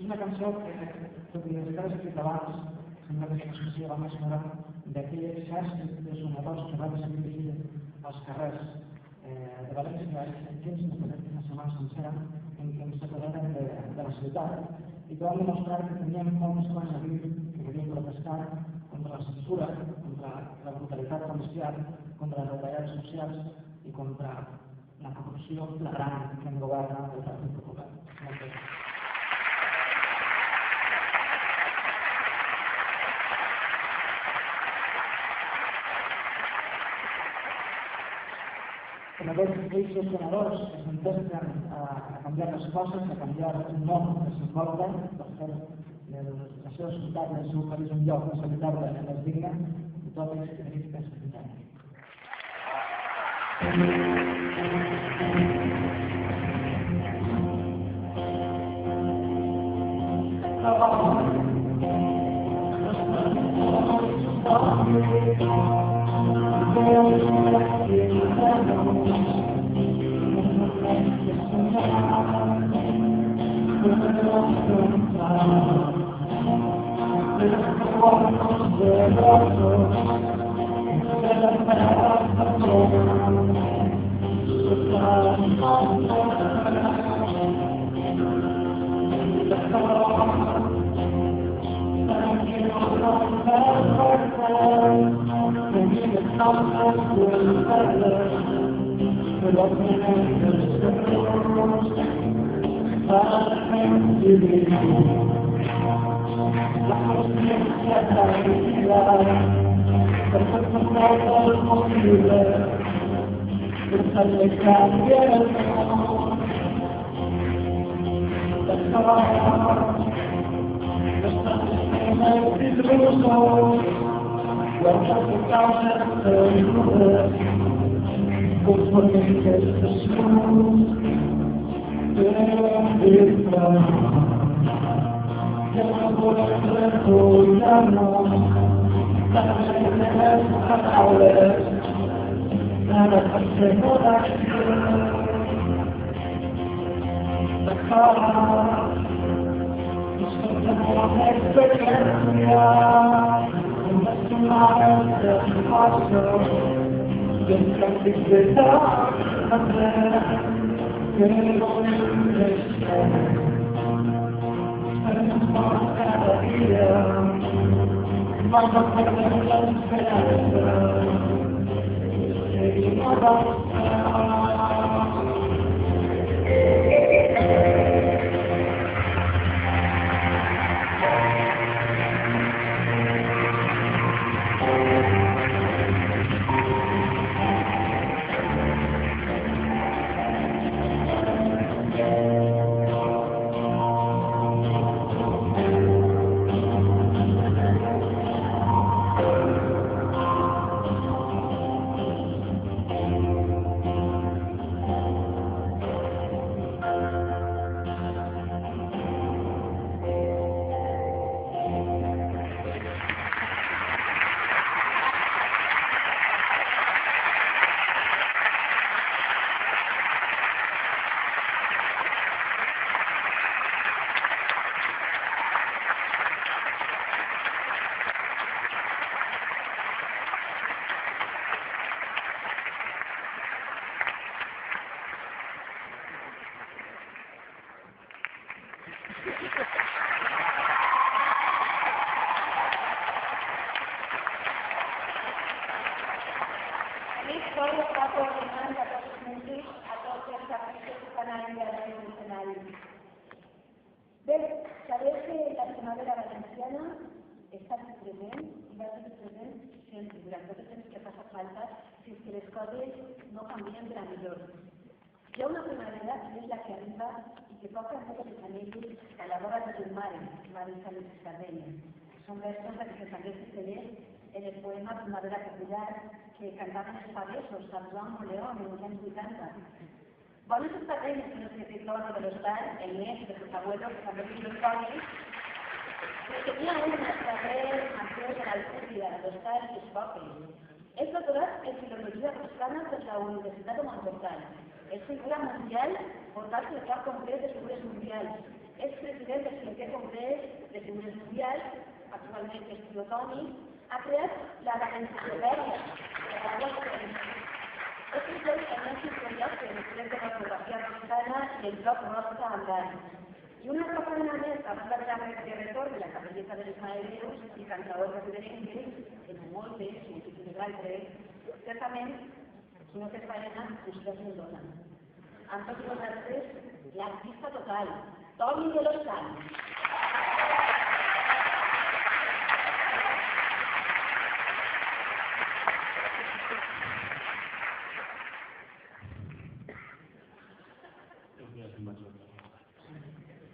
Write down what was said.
una cançó que, tot i estar escrita abans, sembla que és una expressió va més fora d'aquell exèrcit de sonadors que va desaparèixer als carrers de València en 15 una setmana sencera en què ens apoderem de la ciutat i que vam demostrar que teníem moltes coses a dir, que volíem protestar contra la censura, contra la brutalitat policial, contra les retallades socials i contra la corrupció flagrant que engoverna el Partit Popular. En aquells senadors que s'intesten a canviar les coses, a canviar el món que s'envolta, per fer la seva ciutat i el seu país un lloc més habitable i més digne, i tot és que necessita sentit. Hi ha una primavera que és la que arriba i que toca molts anells a la vora de mare Sales i Sardenya. Són versos que també s'interès en el poema Primavera Popular que cantaven els pagesos, Sant Joan Moleón, en els anys 80. Bones estardenes en el territorio de l'hostal, el mes de sus abuelos, també los còmics, que tenía una carrera mayor de l'Alcúdia, l'hostal i Escòpil. És doctorat en Filologia Toscana per la Universitat de Montportal. És figura mundial por darse el cap concret de figures mundials. és president del 5è Congrés de Seguretat Social, actualment és pilotònic, ha creat la enciclopèdia de la Western. És un lloc que no és historiat que després de la fotografia roscana i el bloc rosca andant. I una altra feina més, a banda de la retorn de la capelleta dels Maereus i cantador de Riberenque, en moltes, moltíssimes altres, certament, si no fes feina, vostès no donen. Amb tots vosaltres, l'artista total, Tomi de los Santos.